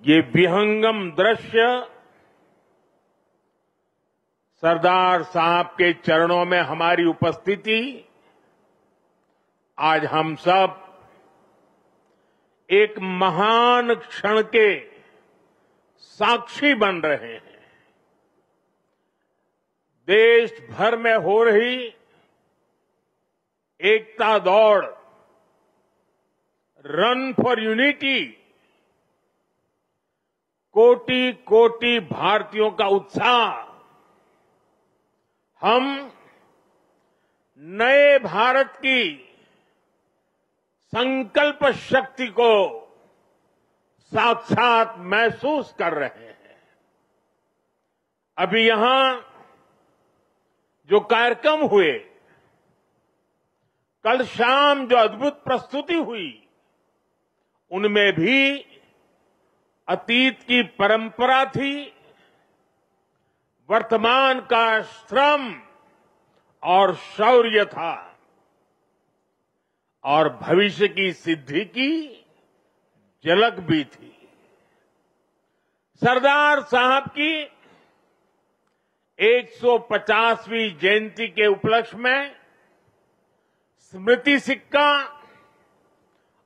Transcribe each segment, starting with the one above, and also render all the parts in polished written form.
ये विहंगम दृश्य सरदार साहब के चरणों में हमारी उपस्थिति आज हम सब एक महान क्षण के साक्षी बन रहे हैं। देश भर में हो रही एकता दौड़, रन फॉर यूनिटी, कोटि कोटि भारतीयों का उत्साह हम नए भारत की संकल्प शक्ति को साक्षात महसूस कर रहे हैं। अभी यहां जो कार्यक्रम हुए, कल शाम जो अद्भुत प्रस्तुति हुई, उनमें भी अतीत की परंपरा थी, वर्तमान का श्रम और शौर्य था और भविष्य की सिद्धि की झलक भी थी। सरदार साहब की 150वीं जयंती के उपलक्ष्य में स्मृति सिक्का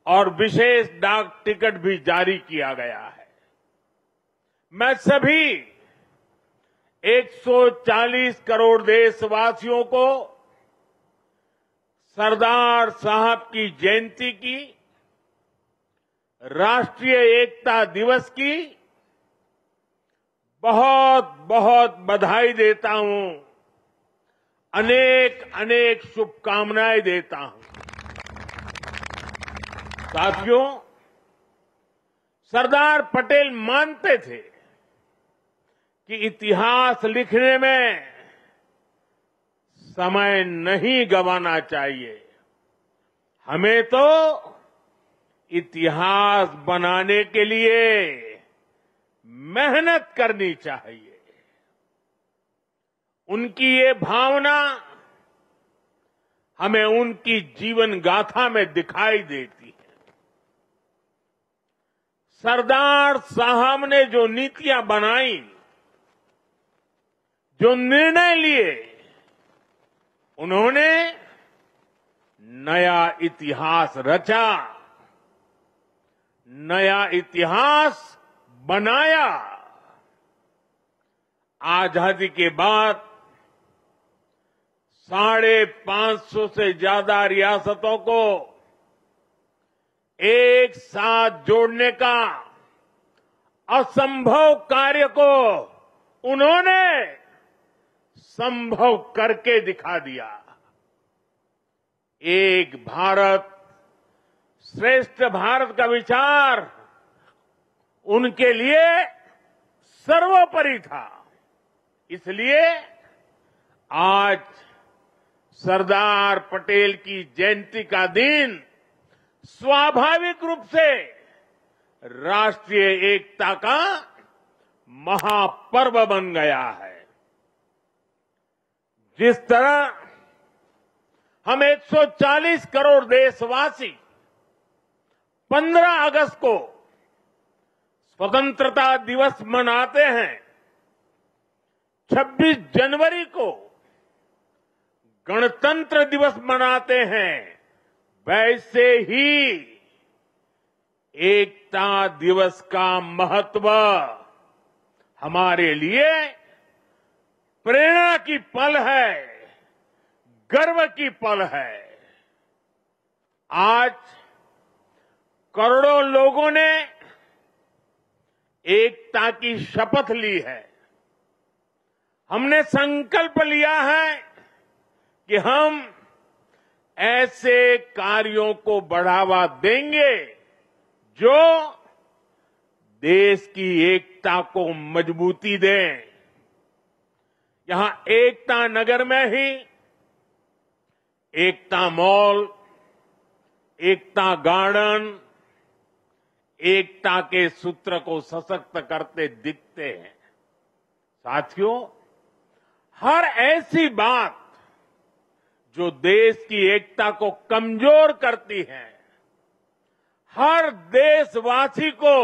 और विशेष डाक टिकट भी जारी किया गया है। मैं सभी 140 करोड़ देशवासियों को सरदार साहब की जयंती की, राष्ट्रीय एकता दिवस की बहुत बहुत बधाई देता हूं, अनेक अनेक शुभकामनाएं देता हूं। साथियों, सरदार पटेल मानते थे कि इतिहास लिखने में समय नहीं गंवाना चाहिए, हमें तो इतिहास बनाने के लिए मेहनत करनी चाहिए। उनकी ये भावना हमें उनकी जीवन गाथा में दिखाई देती है। सरदार साहब ने जो नीतियां बनाई, जो निर्णय लिए, उन्होंने नया इतिहास रचा, नया इतिहास बनाया। आजादी के बाद 550 से ज्यादा रियासतों को एक साथ जोड़ने का असंभव कार्य को उन्होंने संभव करके दिखा दिया। एक भारत श्रेष्ठ भारत का विचार उनके लिए सर्वोपरि था। इसलिए आज सरदार पटेल की जयंती का दिन स्वाभाविक रूप से राष्ट्रीय एकता का महापर्व बन गया है। जिस तरह हम 140 करोड़ देशवासी 15 अगस्त को स्वतंत्रता दिवस मनाते हैं, 26 जनवरी को गणतंत्र दिवस मनाते हैं, वैसे ही एकता दिवस का महत्व हमारे लिए प्रेरणा की पल है, गर्व की पल है। आज करोड़ों लोगों ने एकता की शपथ ली है। हमने संकल्प लिया है कि हम ऐसे कार्यों को बढ़ावा देंगे जो देश की एकता को मजबूती दें। यहां एकता नगर में ही एकता मॉल, एकता गार्डन, एकता के सूत्र को सशक्त करते दिखते हैं। साथियों, हर ऐसी बात जो देश की एकता को कमजोर करती है, हर देशवासी को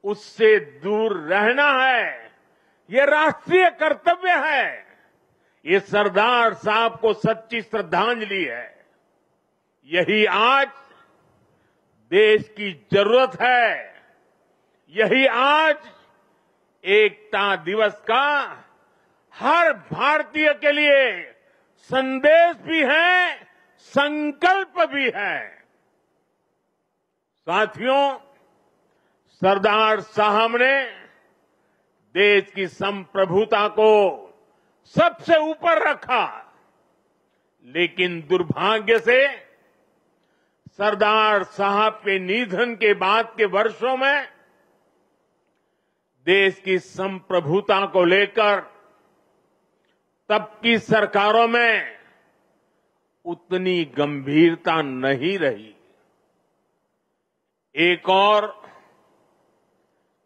उससे दूर रहना है। ये राष्ट्रीय कर्तव्य है। ये सरदार साहब को सच्ची श्रद्धांजलि है। यही आज देश की जरूरत है। यही आज एकता दिवस का हर भारतीय के लिए संदेश भी है, संकल्प भी है। साथियों, सरदार साहब ने देश की संप्रभुता को सबसे ऊपर रखा, लेकिन दुर्भाग्य से सरदार साहब के निधन के बाद के वर्षों में देश की संप्रभुता को लेकर तब की सरकारों में उतनी गंभीरता नहीं रही। एक और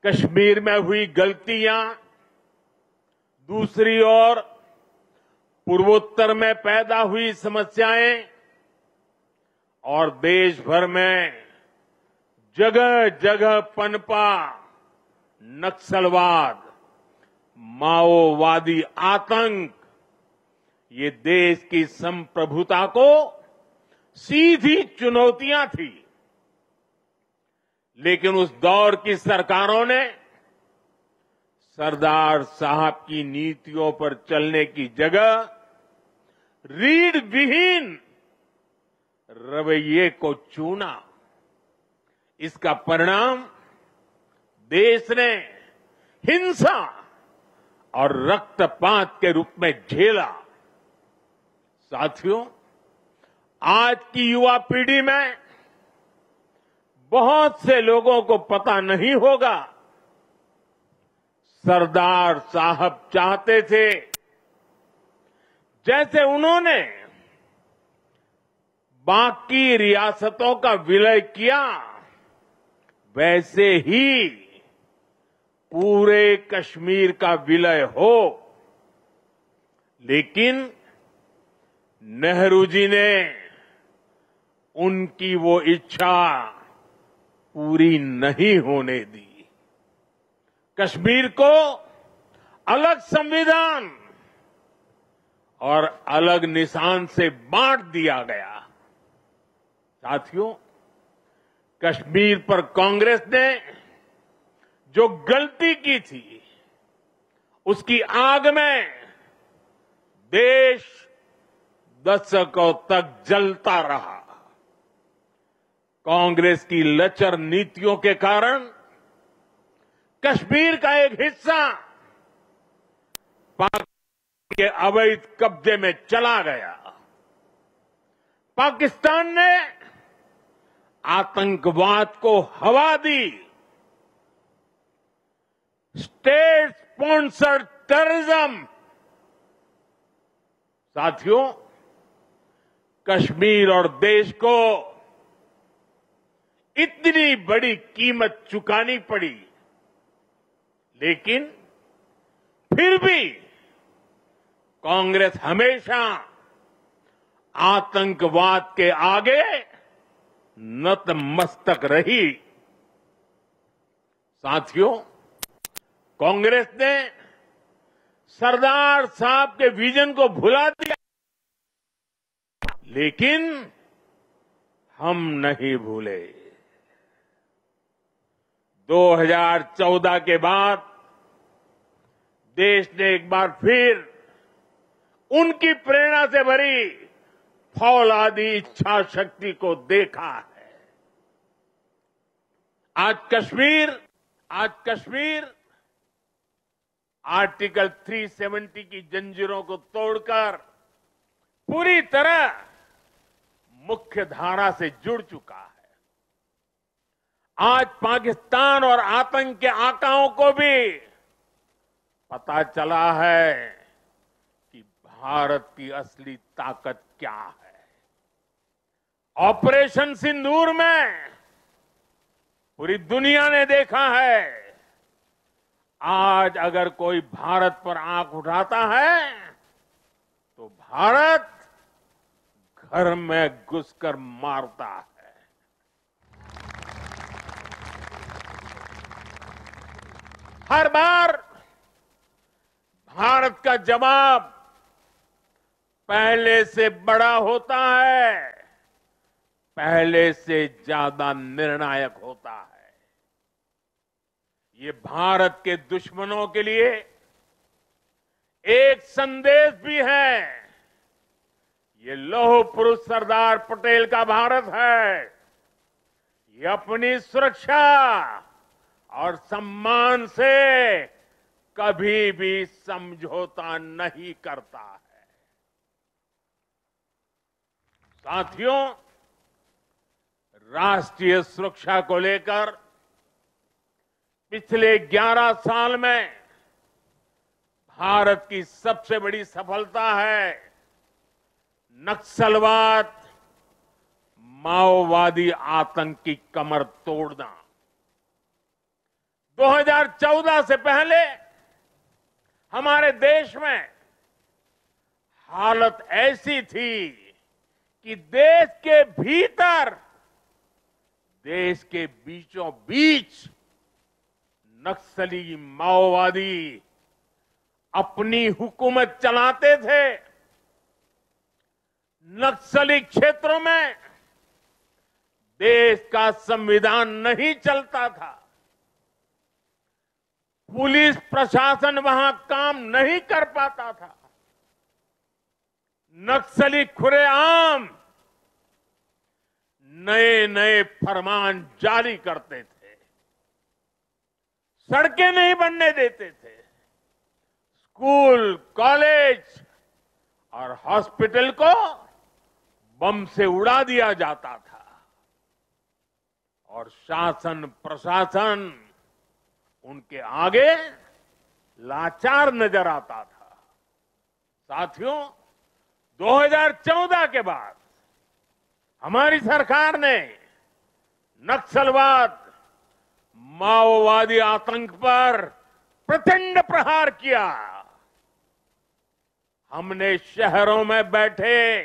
कश्मीर में हुई गलतियां, दूसरी ओर पूर्वोत्तर में पैदा हुई समस्याएं और देश भर में जगह जगह पनपा नक्सलवाद, माओवादी आतंक, ये देश की संप्रभुता को सीधी चुनौतियां थी। लेकिन उस दौर की सरकारों ने सरदार साहब की नीतियों पर चलने की जगह रीढ़ विहीन रवैये को चुना। इसका परिणाम देश ने हिंसा और रक्तपात के रूप में झेला। साथियों, आज की युवा पीढ़ी में बहुत से लोगों को पता नहीं होगा, सरदार साहब चाहते थे जैसे उन्होंने बाकी रियासतों का विलय किया, वैसे ही पूरे कश्मीर का विलय हो। लेकिन नेहरू जी ने उनकी वो इच्छा पूरी नहीं होने दी। कश्मीर को अलग संविधान और अलग निशान से बांट दिया गया। साथियों, कश्मीर पर कांग्रेस ने जो गलती की थी, उसकी आग में देश दशकों तक जलता रहा। कांग्रेस की लचर नीतियों के कारण कश्मीर का एक हिस्सा पाकिस्तान के अवैध कब्जे में चला गया। पाकिस्तान ने आतंकवाद को हवा दी। State sponsored terrorism. साथियों, कश्मीर और देश को इतनी बड़ी कीमत चुकानी पड़ी, लेकिन फिर भी कांग्रेस हमेशा आतंकवाद के आगे नतमस्तक रही। साथियों, कांग्रेस ने सरदार साहब के विजन को भुला दिया, लेकिन हम नहीं भूले। 2014 के बाद देश ने एक बार फिर उनकी प्रेरणा से भरी फौलादी इच्छा शक्ति को देखा है। आज कश्मीर आर्टिकल 370 की जंजीरों को तोड़कर पूरी तरह मुख्य धारा से जुड़ चुका है। आज पाकिस्तान और आतंक के आकाओं को भी पता चला है कि भारत की असली ताकत क्या है। ऑपरेशन सिंदूर में पूरी दुनिया ने देखा है, आज अगर कोई भारत पर आंख उठाता है तो भारत घर में घुसकर मारता है। हर बार भारत का जवाब पहले से बड़ा होता है, पहले से ज्यादा निर्णायक होता है। ये भारत के दुश्मनों के लिए एक संदेश भी है। ये लौह पुरुष सरदार पटेल का भारत है। ये अपनी सुरक्षा और सम्मान से कभी भी समझौता नहीं करता है। साथियों, राष्ट्रीय सुरक्षा को लेकर पिछले 11 साल में भारत की सबसे बड़ी सफलता है नक्सलवाद, माओवादी आतंक की कमर तोड़ना। 2014 से पहले हमारे देश में हालत ऐसी थी कि देश के भीतर, देश के बीचों बीच नक्सली माओवादी अपनी हुकूमत चलाते थे। नक्सली क्षेत्रों में देश का संविधान नहीं चलता था। पुलिस प्रशासन वहां काम नहीं कर पाता था। नक्सली खुलेआम नए नए फरमान जारी करते थे, सड़कें नहीं बनने देते थे, स्कूल, कॉलेज और हॉस्पिटल को बम से उड़ा दिया जाता था और शासन प्रशासन उनके आगे लाचार नजर आता था। साथियों, 2014 के बाद हमारी सरकार ने नक्सलवाद, माओवादी आतंक पर प्रचंड प्रहार किया। हमने शहरों में बैठे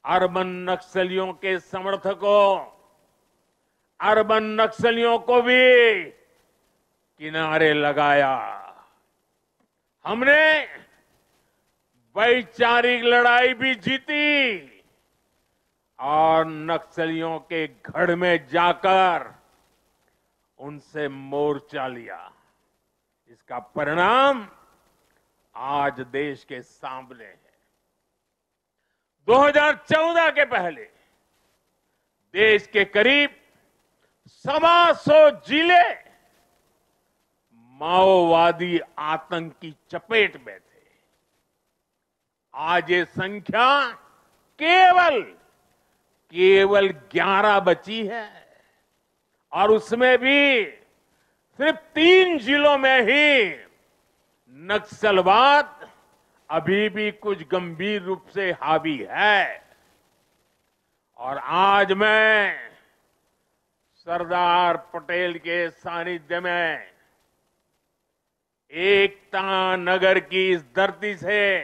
अर्बन नक्सलियों के समर्थकों, अर्बन नक्सलियों को भी किनारे लगाया। हमने वैचारिक लड़ाई भी जीती और नक्सलियों के गढ़ में जाकर उनसे मोर्चा लिया। इसका परिणाम आज देश के सामने है। 2014 के पहले देश के करीब 125 जिले माओवादी आतंक की चपेट में थे। आज ये संख्या केवल 11 बची है और उसमें भी सिर्फ 3 जिलों में ही नक्सलवाद अभी भी कुछ गंभीर रूप से हावी है। और आज मैं सरदार पटेल के सानिध्य में एकता नगर की इस धरती से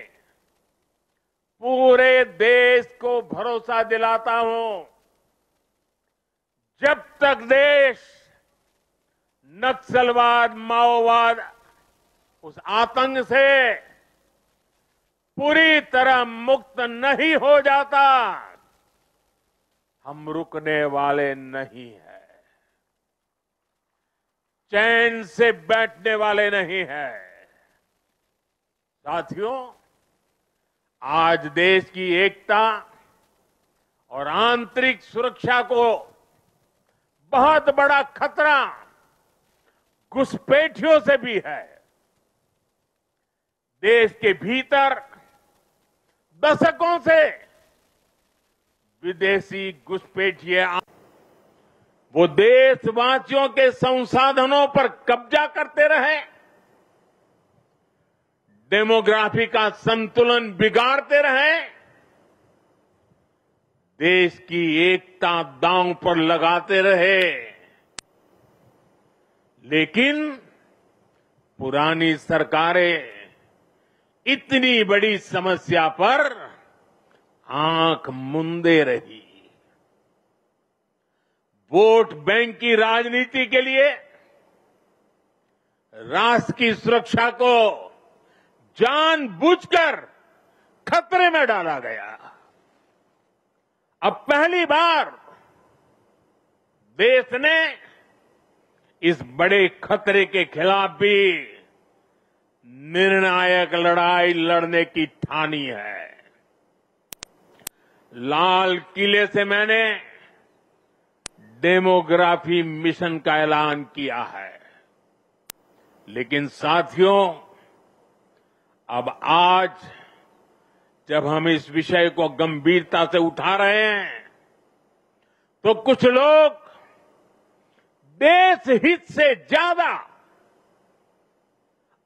पूरे देश को भरोसा दिलाता हूं, जब तक देश नक्सलवाद, माओवाद, उस आतंक से पूरी तरह मुक्त नहीं हो जाता, हम रुकने वाले नहीं हैं, चैन से बैठने वाले नहीं हैं। साथियों, आज देश की एकता और आंतरिक सुरक्षा को बहुत बड़ा खतरा घुसपैठियों से भी है। देश के भीतर दशकों से विदेशी घुसपैठिए वो देशवासियों के संसाधनों पर कब्जा करते रहे, डेमोग्राफी का संतुलन बिगाड़ते रहे, देश की एकता दांव पर लगाते रहे। लेकिन पुरानी सरकारें इतनी बड़ी समस्या पर आंख मूंदे रही। वोट बैंक की राजनीति के लिए राष्ट्र की सुरक्षा को जानबूझकर खतरे में डाला गया। अब पहली बार देश ने इस बड़े खतरे के खिलाफ भी निर्णायक लड़ाई लड़ने की ठानी है। लाल किले से मैंने डेमोग्राफी मिशन का ऐलान किया है, लेकिन साथियों, अब आज जब हम इस विषय को गंभीरता से उठा रहे हैं, तो कुछ लोग देश हित से ज्यादा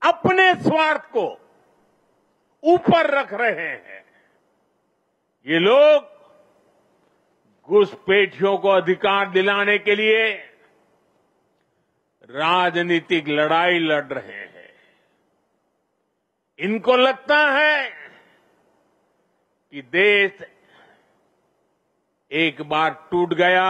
अपने स्वार्थ को ऊपर रख रहे हैं। ये लोग घुसपैठियों को अधिकार दिलाने के लिए राजनीतिक लड़ाई लड़ रहे हैं। इनको लगता है कि देश एक बार टूट गया